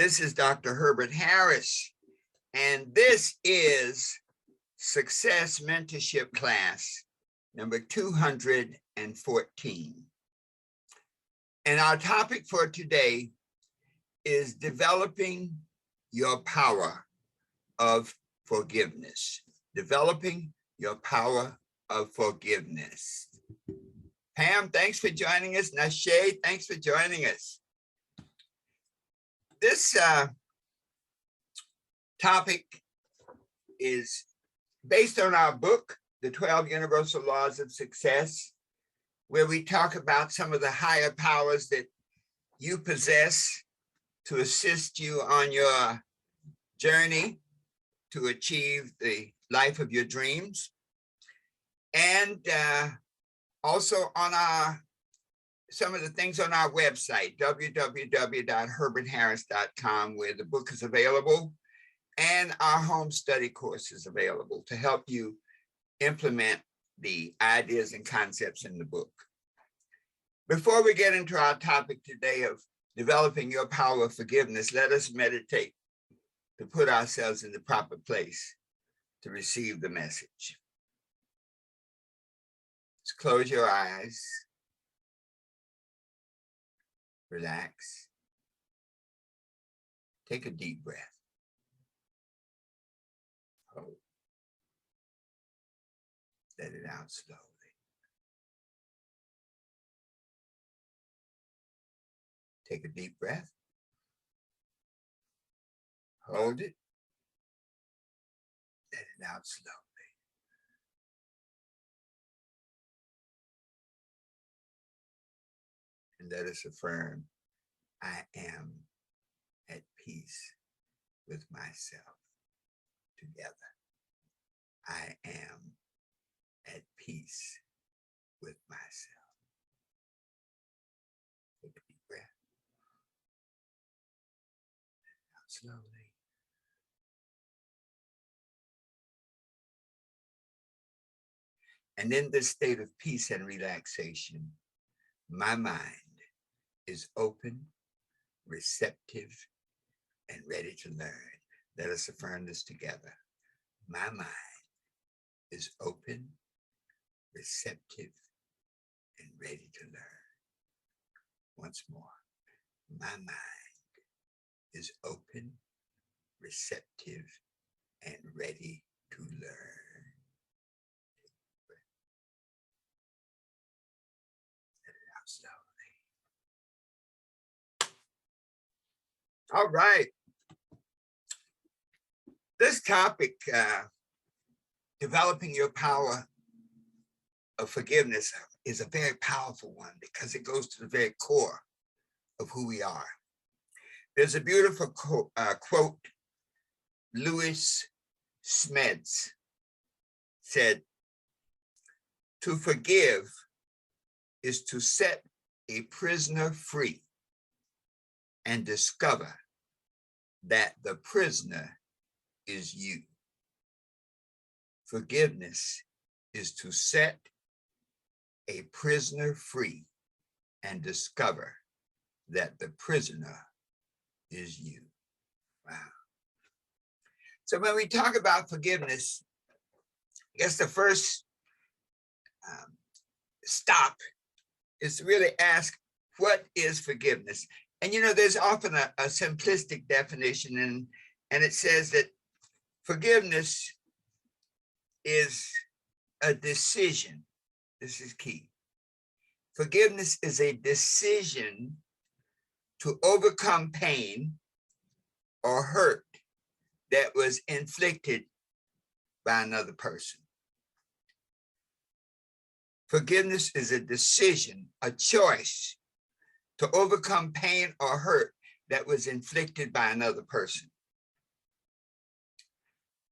This is Dr. Herbert Harris, and this is Success Mentorship class number 214. And our topic for today is developing your power of forgiveness. Developing your power of forgiveness. Pam, thanks for joining us. Nashe, thanks for joining us. This topic is based on our book, The 12 Universal Laws of Success, where we talk about some of the higher powers that you possess to assist you on your journey to achieve the life of your dreams. And also on some of the things on our website, www.herbertharris.com, where the book is available, and our home study course is available to help you implement the ideas and concepts in the book. Before we get into our topic today of developing your power of forgiveness, let us meditate to put ourselves in the proper place to receive the message. Just close your eyes. Relax. Take a deep breath. Hold. Let it out slowly. Take a deep breath. Hold it. Let it out slowly. And let us affirm, I am at peace with myself. Together. I am at peace with myself. Take a deep breath. Out slowly. And in this state of peace and relaxation, my mind is open, receptive, and ready to learn. Let us affirm this together. My mind is open, receptive, and ready to learn. Once more, my mind is open, receptive, and ready to learn. Let it out slowly. All right. This topic, developing your power of forgiveness, is a very powerful one because it goes to the very core of who we are. There's a beautiful quote. Louis Smeds said, "To forgive is to set a prisoner free and discover that the prisoner is you." Forgiveness is to set a prisoner free and discover that the prisoner is you. Wow. So when we talk about forgiveness, I guess the first stop is to really ask, what is forgiveness? And there's often a simplistic definition, and it says that forgiveness is a decision. This is key. Forgiveness is a decision to overcome pain or hurt that was inflicted by another person. Forgiveness is a decision, a choice to overcome pain or hurt that was inflicted by another person.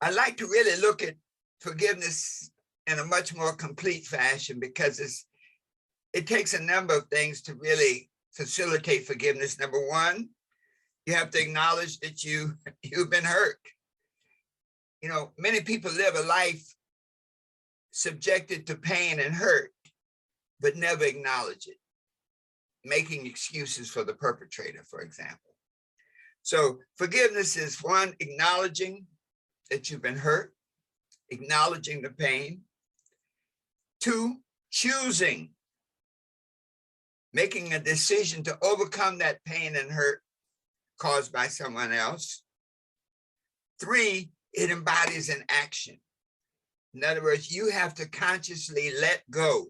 I like to really look at forgiveness in a much more complete fashion because it takes a number of things to really facilitate forgiveness. Number one, you have to acknowledge that you've been hurt. Many people live a life subjected to pain and hurt, but never acknowledge it, making excuses for the perpetrator, for example. So forgiveness is one, acknowledging that you've been hurt, acknowledging the pain. Two, choosing, making a decision to overcome that pain and hurt caused by someone else. Three, it embodies an action. In other words, you have to consciously let go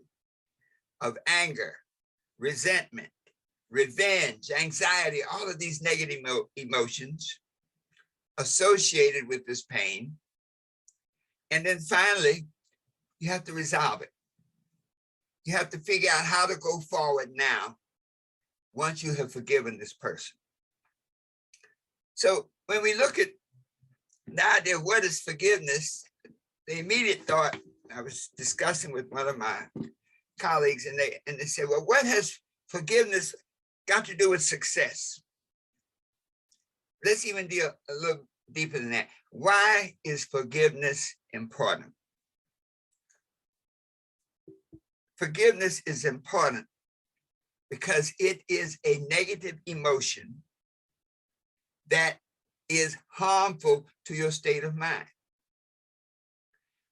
of anger, resentment, revenge, anxiety, all of these negative emotions associated with this pain. And then finally, you have to resolve it. You have to figure out how to go forward now once you have forgiven this person. So when we look at the idea of what is forgiveness, the immediate thought, I was discussing with one of my colleagues, and they said, well, what has forgiveness got to do with success? Let's even deal a little deeper than that. Why is forgiveness important? Forgiveness is important because it is a negative emotion that is harmful to your state of mind.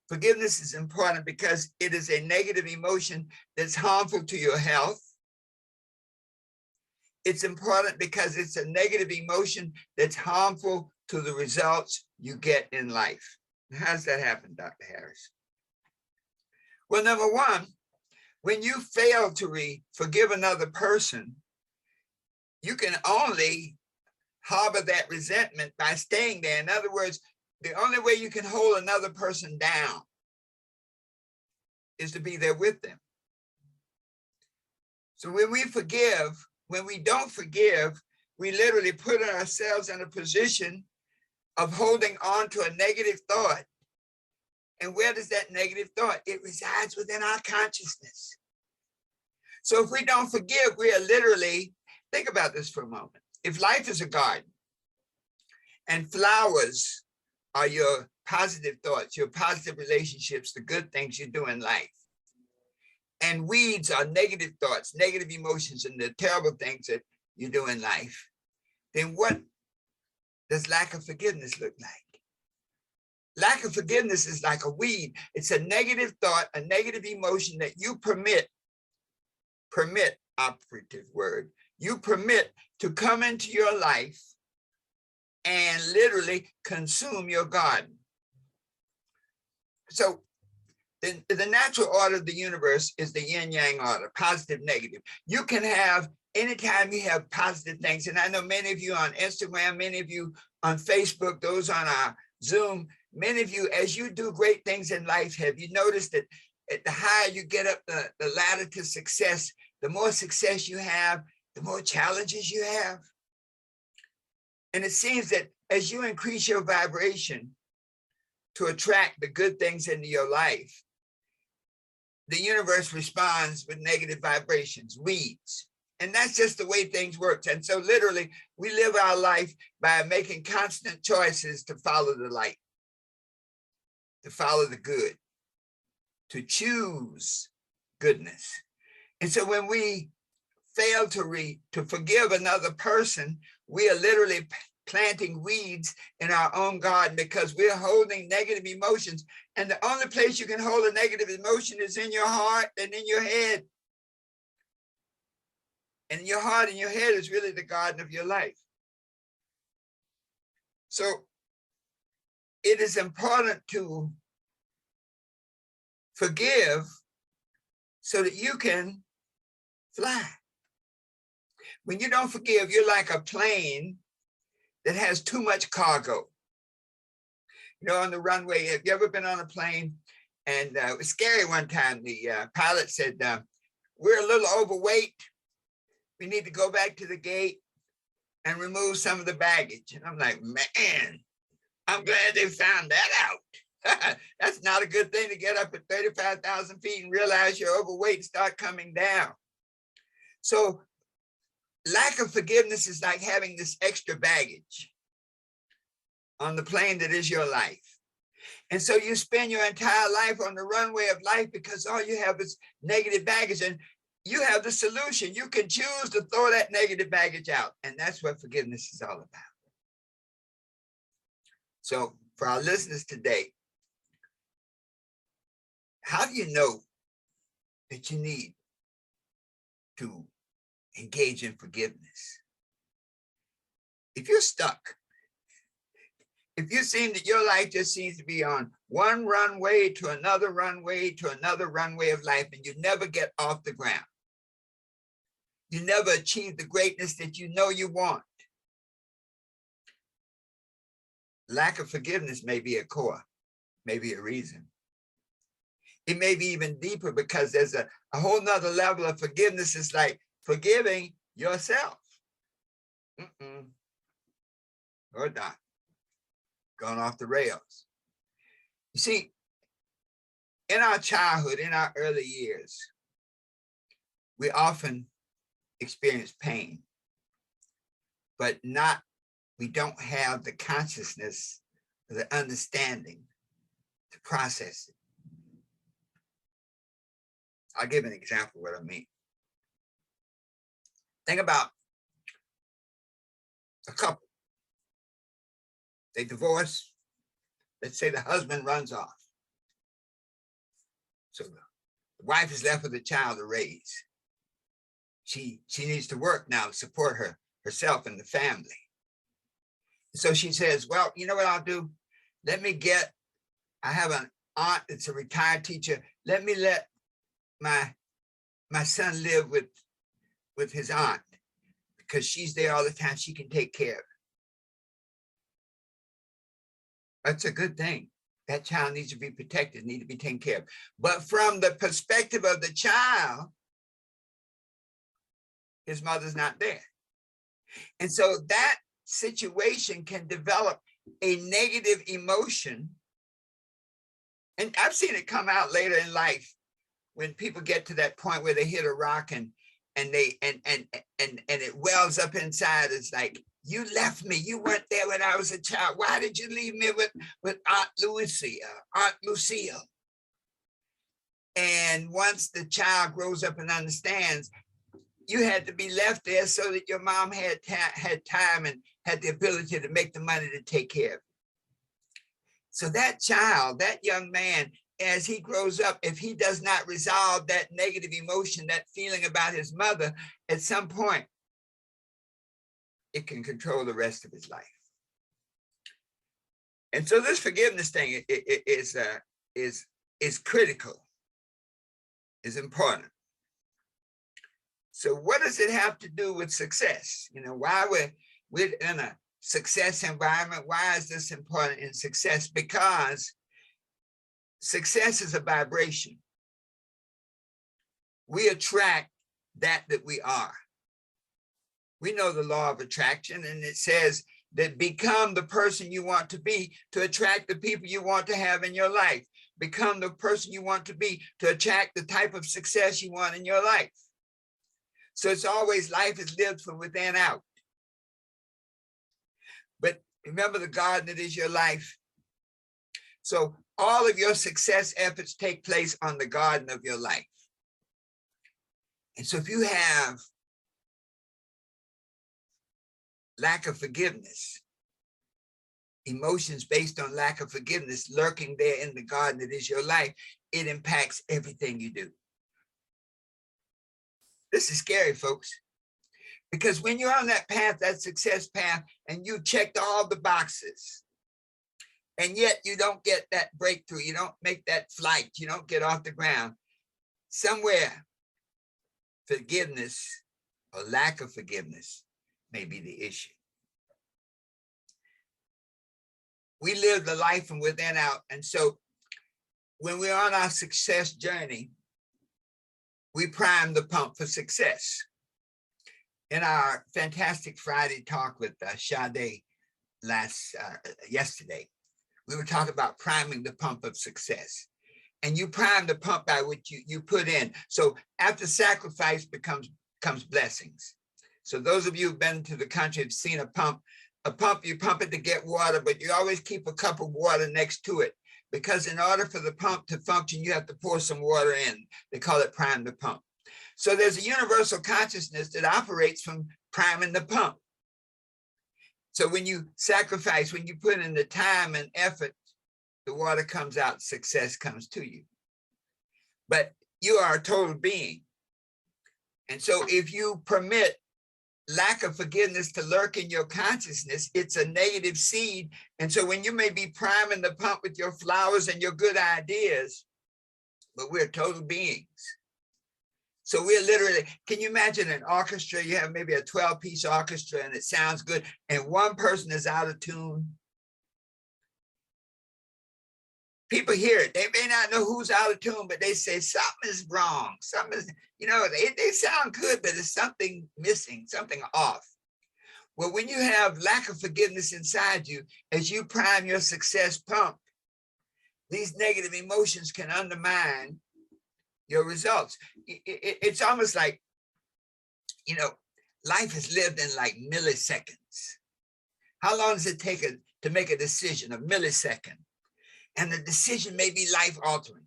Forgiveness is important because it is a negative emotion that's harmful to your health. It's important because it's a negative emotion that's harmful to the results you get in life. How does that happen, Dr. Harris? Well, number one, when you fail to forgive another person, you can only harbor that resentment by staying there. In other words, the only way you can hold another person down is to be there with them. So when we forgive, when we don't forgive, we literally put ourselves in a position of holding on to a negative thought. And where does that negative thought? It resides within our consciousness. So if we don't forgive, we are literally, think about this for a moment. If life is a garden and flowers are your positive thoughts, your positive relationships, the good things you do in life, and weeds are negative thoughts, negative emotions, and the terrible things that you do in life, then what does lack of forgiveness look like? Lack of forgiveness is like a weed. It's a negative thought, a negative emotion that you permit, operative word, you permit to come into your life and literally consume your garden. So the natural order of the universe is the yin-yang order, positive, negative. You can have, anytime you have positive things, and I know many of you on Instagram, many of you on Facebook, those on our Zoom, many of you, as you do great things in life, have you noticed that at the higher you get up the ladder to success, the more success you have, the more challenges you have? And it seems that as you increase your vibration to attract the good things into your life, the universe responds with negative vibrations, weeds. And that's just the way things work. And so literally, we live our life by making constant choices to follow the light, to follow the good, to choose goodness. And so when we fail to forgive another person, we are literally planting weeds in our own garden because we're holding negative emotions. And the only place you can hold a negative emotion is in your heart and in your head. And your heart and your head is really the garden of your life. So it is important to forgive so that you can fly. When you don't forgive, you're like a plane that has too much cargo. You know, on the runway, have you ever been on a plane? And it was scary one time. The pilot said, we're a little overweight. We need to go back to the gate and remove some of the baggage. And I'm like, man, I'm glad they found that out. That's not a good thing to get up at 35,000 feet and realize you're overweight and start coming down. So lack of forgiveness is like having this extra baggage on the plane that is your life. And so you spend your entire life on the runway of life because all you have is negative baggage. And you have the solution. You can choose to throw that negative baggage out. And that's what forgiveness is all about. So for our listeners today, how do you know that you need to engage in forgiveness? If you're stuck, if you seem that your life just seems to be on one runway to another runway to another runway of life, and you never get off the ground, you never achieve the greatness that you know you want, lack of forgiveness may be a core, maybe a reason. It may be even deeper, because there's a whole nother level of forgiveness. It's like forgiving yourself. Or not. Gone off the rails. You see, in our childhood, in our early years, we often experience pain, but we don't have the consciousness, the understanding to process it. I'll give an example of what I mean. Think about a couple. They divorce. Let's say the husband runs off. So the wife is left with a child to raise. She needs to work now to support herself and the family. So she says, well, you know what I'll do? I have an aunt that's a retired teacher. Let me let my son live with his aunt, because she's there all the time. She can take care of him. That's a good thing. That child needs to be protected, need to be taken care of. But from the perspective of the child, his mother's not there. And so that situation can develop a negative emotion. And I've seen it come out later in life when people get to that point where they hit a rock and it wells up inside. It's like, you left me. You weren't there when I was a child. Why did you leave me with Aunt Lucille? And once the child grows up and understands, you had to be left there so that your mom had time and had the ability to make the money to take care of it. So that child, that young man, as he grows up, if he does not resolve that negative emotion, that feeling about his mother, at some point, it can control the rest of his life. And so this forgiveness thing is critical, is important. So what does it have to do with success? You know, why we're in a success environment? Why is this important in success? Because success is a vibration. We attract that we are. We know the law of attraction, and it says that become the person you want to be to attract the people you want to have in your life. Become the person you want to be to attract the type of success you want in your life. So it's always, life is lived from within out. But remember the garden that is your life. So all of your success efforts take place on the garden of your life. And so if you have lack of forgiveness, emotions based on lack of forgiveness lurking there in the garden that is your life, it impacts everything you do. This is scary, folks, because when you're on that path, that success path, and you checked all the boxes, and yet you don't get that breakthrough, you don't make that flight, you don't get off the ground, somewhere forgiveness or lack of forgiveness may be the issue. We live the life from within out. And so when we're on our success journey, we prime the pump for success. In our fantastic Friday talk with Sade yesterday, we were talking about priming the pump of success. And you prime the pump by what you put in. So after sacrifice comes blessings. So those of you who've been to the country have seen a pump, you pump it to get water, but you always keep a cup of water next to it, because in order for the pump to function, you have to pour some water in. They call it prime the pump. So there's a universal consciousness that operates from priming the pump. So when you sacrifice, when you put in the time and effort, the water comes out, success comes to you. But you are a total being. And so if you permit lack of forgiveness to lurk in your consciousness, it's a negative seed. And so when you may be priming the pump with your flowers and your good ideas, but we're total beings. So we're literally, can you imagine an orchestra? You have maybe a 12-piece orchestra and it sounds good, and one person is out of tune. People hear it. They may not know who's out of tune, but they say something is wrong. Something is, they sound good, but there's something missing, something off. Well, when you have lack of forgiveness inside you, as you prime your success pump, these negative emotions can undermine your results. It's almost like, life is lived in like milliseconds. How long does it take to make a decision? A millisecond. And the decision may be life altering.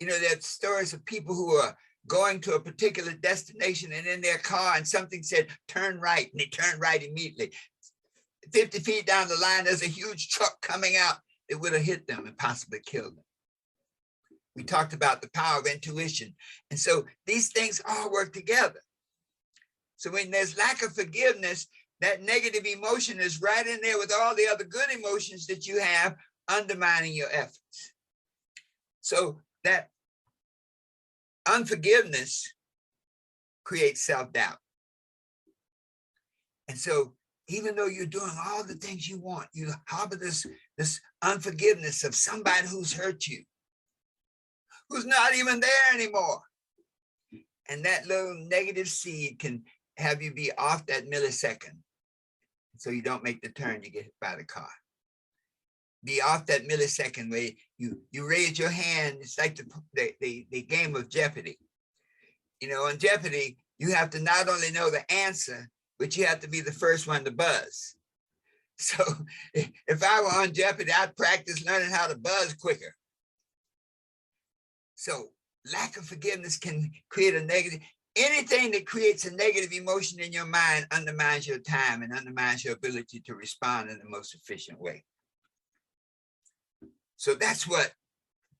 There's stories of people who are going to a particular destination and in their car and something said, turn right, and they turn right immediately. 50 feet down the line, there's a huge truck coming out. It would have hit them and possibly killed them. We talked about the power of intuition. And so these things all work together. So when there's lack of forgiveness, that negative emotion is right in there with all the other good emotions that you have, undermining your efforts. So that unforgiveness creates self-doubt. And so even though you're doing all the things you want, you harbor this unforgiveness of somebody who's hurt you, who's not even there anymore. And that little negative seed can have you be off that millisecond. So you don't make the turn, you get hit by the car. Be off that millisecond where you raise your hand. It's like the game of Jeopardy. In Jeopardy, you have to not only know the answer, but you have to be the first one to buzz. So if I were on Jeopardy, I'd practice learning how to buzz quicker. So lack of forgiveness can create a negative. Anything that creates a negative emotion in your mind undermines your time and undermines your ability to respond in the most efficient way. So that's what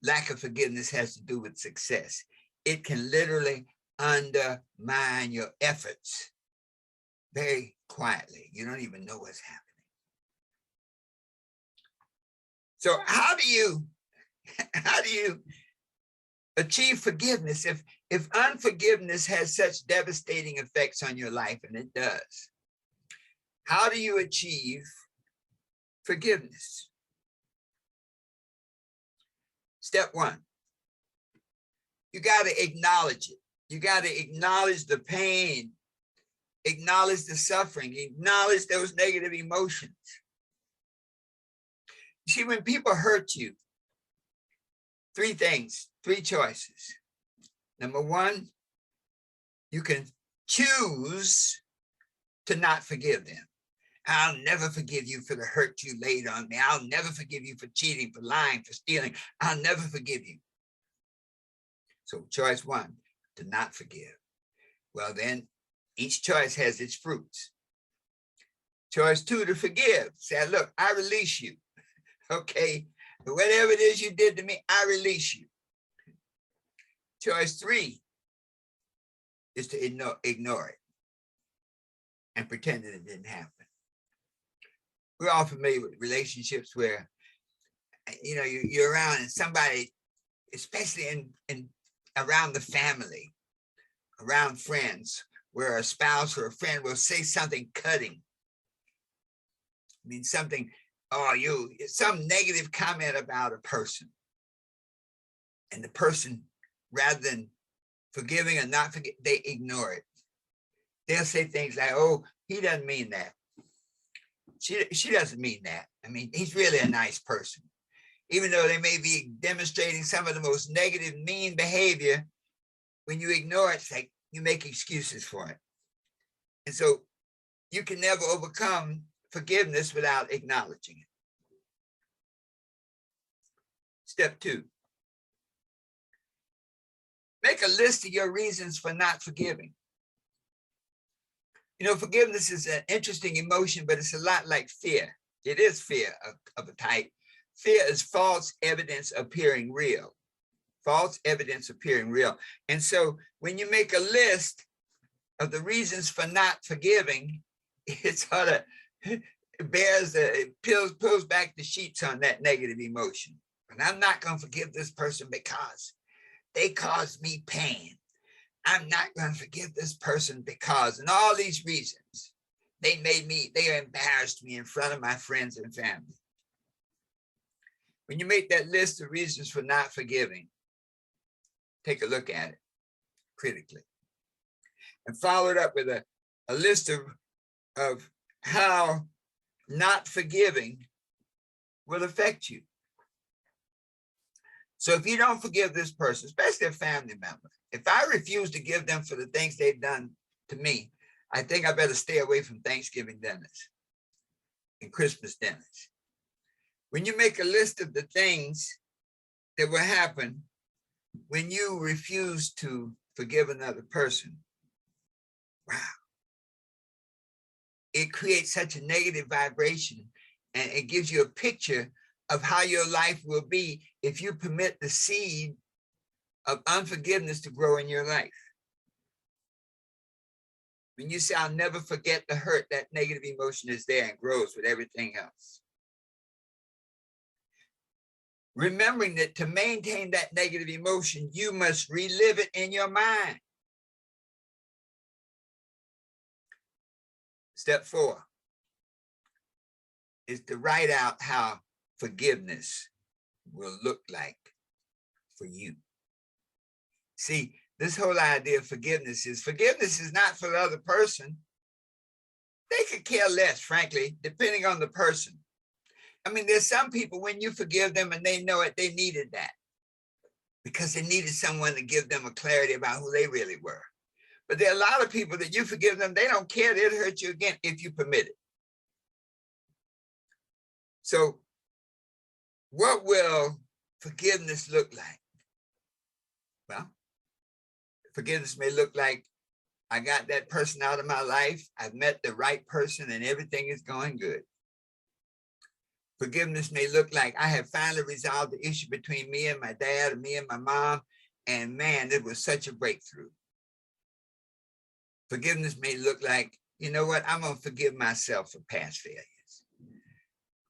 lack of forgiveness has to do with success. It can literally undermine your efforts very quietly. You don't even know what's happening. So how do you achieve forgiveness if unforgiveness has such devastating effects on your life, and it does? How do you achieve forgiveness? Step one, you got to acknowledge it. You got to acknowledge the pain, acknowledge the suffering, acknowledge those negative emotions. You see, when people hurt you, three things, three choices. Number one, you can choose to not forgive them. I'll never forgive you for the hurt you laid on me. I'll never forgive you for cheating, for lying, for stealing. I'll never forgive you. So choice one, to not forgive. Well, then each choice has its fruits. Choice two, to forgive. Say, look, I release you. Okay, whatever it is you did to me, I release you. Choice three is to ignore it and pretend that it didn't happen. We're all familiar with relationships where, you're around and somebody, especially in around the family, around friends, where a spouse or a friend will say something cutting. Something, some negative comment about a person. And the person, rather than forgiving or not forgiving, they ignore it. They'll say things like, oh, he doesn't mean that. She doesn't mean that. He's really a nice person. Even though they may be demonstrating some of the most negative, mean behavior, when you ignore it, it's like you make excuses for it. And so you can never overcome forgiveness without acknowledging it. Step two, make a list of your reasons for not forgiving. You know, forgiveness is an interesting emotion, but it's a lot like fear. It is fear of a type. Fear is false evidence appearing real. False evidence appearing real. And so when you make a list of the reasons for not forgiving, it sort of pulls back the sheets on that negative emotion. And I'm not going to forgive this person because they caused me pain. I'm not going to forgive this person because, and all these reasons, they embarrassed me in front of my friends and family. When you make that list of reasons for not forgiving, take a look at it critically and follow it up with a list of how not forgiving will affect you. So if you don't forgive this person, especially a family member, if I refuse to give them for the things they've done to me, I think I better stay away from Thanksgiving dinners and Christmas dinners. When you make a list of the things that will happen when you refuse to forgive another person, wow, it creates such a negative vibration, and it gives you a picture of how your life will be if you permit the seed of unforgiveness to grow in your life. When you say, I'll never forget the hurt, that negative emotion is there and grows with everything else. Remembering that to maintain that negative emotion, you must relive it in your mind. Step 4 is to write out how forgiveness will look like for you. See, this whole idea of forgiveness is not for the other person. They could care less, frankly, depending on the person. I mean, there's some people, when you forgive them and they know it, they needed that because they needed someone to give them a clarity about who they really were. But there are a lot of people that you forgive them, they don't care, they'll hurt you again if you permit it. So what will forgiveness look like? Well, forgiveness may look like, I got that person out of my life, I've met the right person, and everything is going good. Forgiveness may look like, I have finally resolved the issue between me and my dad, or me and my mom, and man, it was such a breakthrough. Forgiveness may look like, you know what, I'm going to forgive myself for past failures.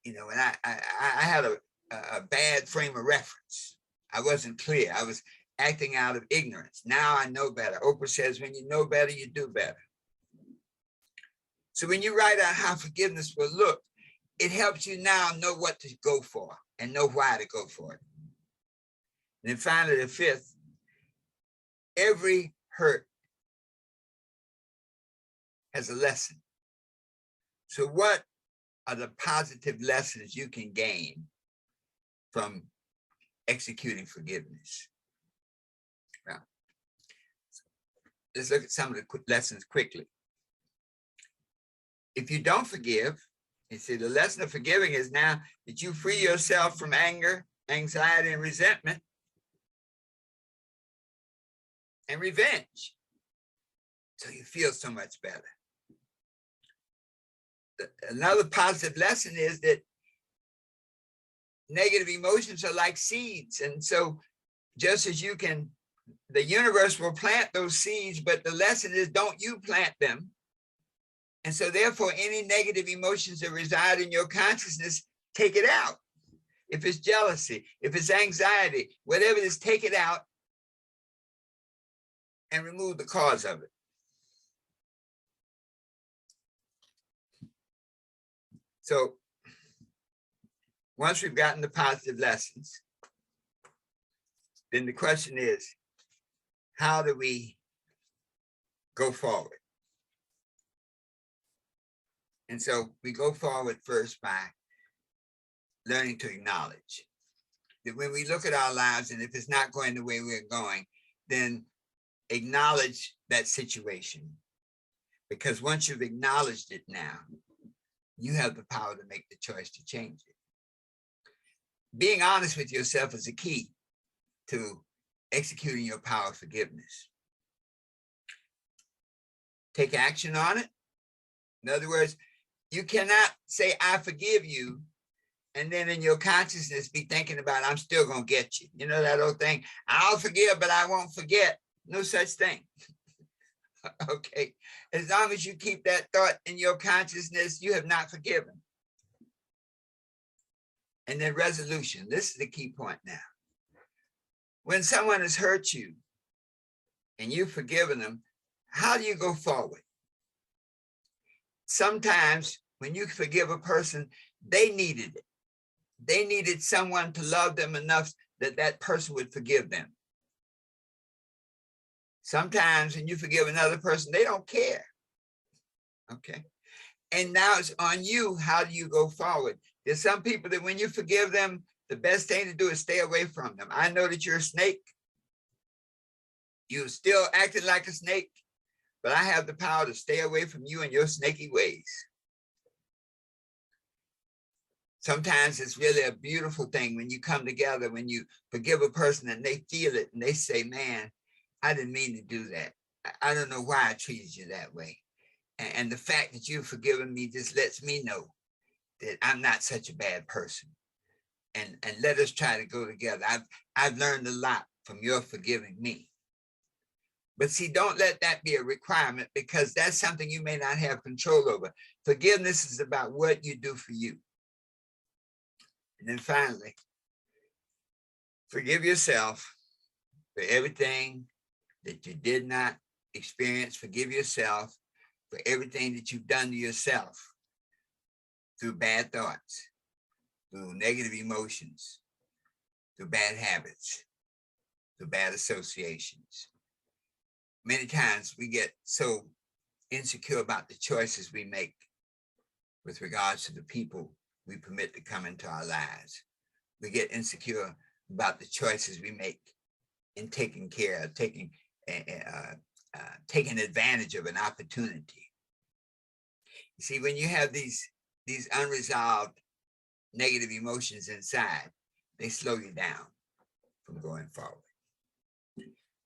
You know, and I had a bad frame of reference. I wasn't clear. I was acting out of ignorance. Now I know better. Oprah says, when you know better, you do better. So when you write out how forgiveness will look, it helps you now know what to go for and know why to go for it. And then finally, the 5th, every hurt has a lesson. So what are the positive lessons you can gain from executing forgiveness? Well, let's look at some of the lessons quickly. If you don't forgive, you see, the lesson of forgiving is now that you free yourself from anger, anxiety, and resentment, and revenge. So you feel so much better. Another positive lesson is that negative emotions are like seeds. And so just as you can, the universe will plant those seeds, but the lesson is, don't you plant them. And so therefore, any negative emotions that reside in your consciousness, take it out. If it's jealousy, if it's anxiety, whatever it is, take it out and remove the cause of it. So once we've gotten the positive lessons, then the question is, how do we go forward? And so we go forward first by learning to acknowledge that when we look at our lives, and if it's not going the way we're going, then acknowledge that situation. Because once you've acknowledged it now, you have the power to make the choice to change it. Being honest with yourself is a key to executing your power of forgiveness. Take action on it In other words, you cannot say, I forgive you, and then in your consciousness be thinking about, I'm still going to get you. You know that old thing, I'll forgive, but I won't forget. No such thing. Okay. As long as you keep that thought in your consciousness, you have not forgiven. And then resolution. This is the key point now. When someone has hurt you and you've forgiven them, how do you go forward? Sometimes when you forgive a person, they needed it. They needed someone to love them enough that that person would forgive them. Sometimes when you forgive another person, they don't care. Okay. And now it's on you. How do you go forward? There's some people that when you forgive them, the best thing to do is stay away from them. I know that you're a snake. You're still acting like a snake, but I have the power to stay away from you and your snaky ways. Sometimes it's really a beautiful thing when you come together, when you forgive a person and they feel it and they say, man, I didn't mean to do that. I don't know why I treated you that way. And the fact that you've forgiven me just lets me know that I'm not such a bad person. And let us try to go together. I've learned a lot from your forgiving me. But see, don't let that be a requirement, because that's something you may not have control over. Forgiveness is about what you do for you. And then finally, forgive yourself for everything that you did not experience. Forgive yourself for everything that you've done to yourself through bad thoughts, through negative emotions, through bad habits, through bad associations. Many times we get so insecure about the choices we make with regards to the people we permit to come into our lives. We get insecure about the choices we make in taking care of, taking advantage of an opportunity. You see, when you have these unresolved negative emotions inside, they slow you down from going forward.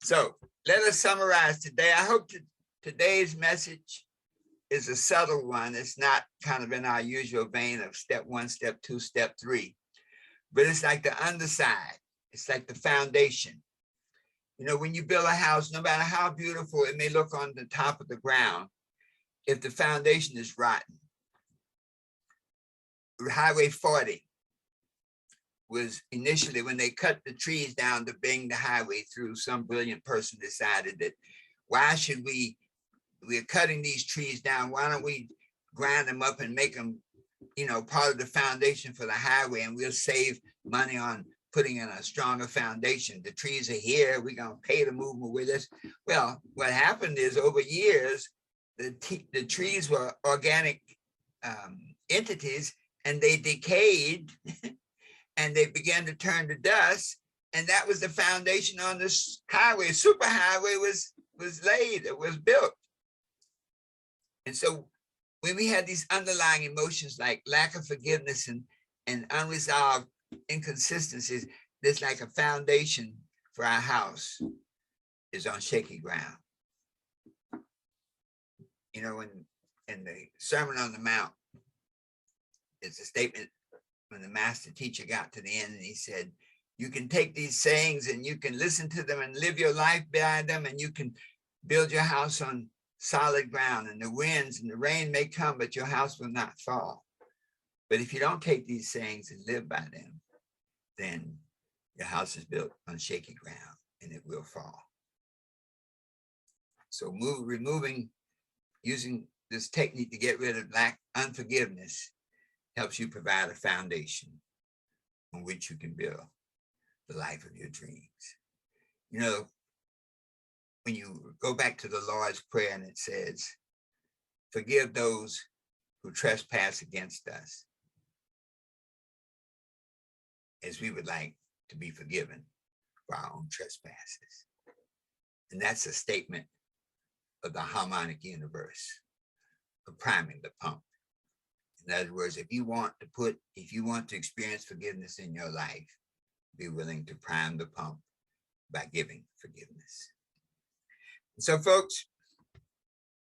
So let us summarize today. I hope that today's message is a subtle one. It's not kind of in our usual vein of step 1, step 2, step 3, but it's like the underside. It's like the foundation. You know, when you build a house, no matter how beautiful it may look on the top of the ground, if the foundation is rotten. Highway 40 was initially, when they cut the trees down to bring the highway through, some brilliant person decided that why should we're cutting these trees down, why don't we grind them up and make them, you know, part of the foundation for the highway, and we'll save money on putting in a stronger foundation. The trees are here, we're going to pay to move them with us. Well, what happened is over years, the trees were organic entities, and they decayed and they began to turn to dust. And that was the foundation on this highway. Superhighway was laid, it was built. And so when we had these underlying emotions like lack of forgiveness and unresolved inconsistencies, there's like a foundation for our house is on shaky ground. You know, in the Sermon on the Mount, it's a statement when the master teacher got to the end and he said, you can take these sayings and you can listen to them and live your life by them, and you can build your house on solid ground, and the winds and the rain may come, but your house will not fall. But if you don't take these sayings and live by them, then your house is built on shaky ground and it will fall. So using this technique to get rid of unforgiveness helps you provide a foundation on which you can build the life of your dreams. You know, when you go back to the Lord's Prayer and it says, forgive those who trespass against us, as we would like to be forgiven for our own trespasses. And that's a statement of the harmonic universe, of priming the pump. In other words, if you want to experience forgiveness in your life, be willing to prime the pump by giving forgiveness. So folks,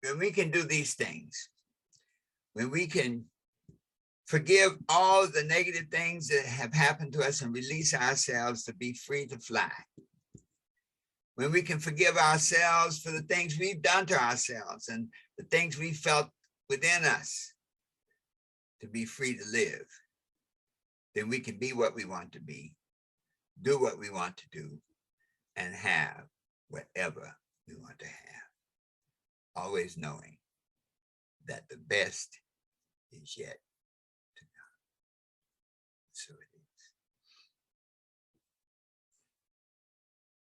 when we can do these things, when we can forgive all the negative things that have happened to us and release ourselves to be free to fly. When we can forgive ourselves for the things we've done to ourselves and the things we felt within us to be free to live, then we can be what we want to be, do what we want to do, and have whatever we want to have. Always knowing that the best is yet to come. So it is.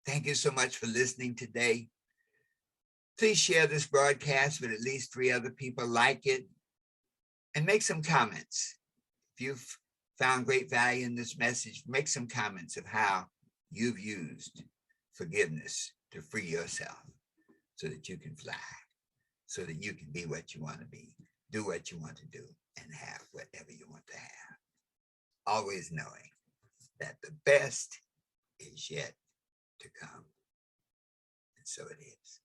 Thank you so much for listening today. Please share this broadcast with at least 3 other people, like it, and make some comments. If you've found great value in this message, make some comments of how you've used forgiveness to free yourself so that you can fly, so that you can be what you want to be, do what you want to do, and have whatever you want to have. Always knowing that the best is yet to come. And so it is.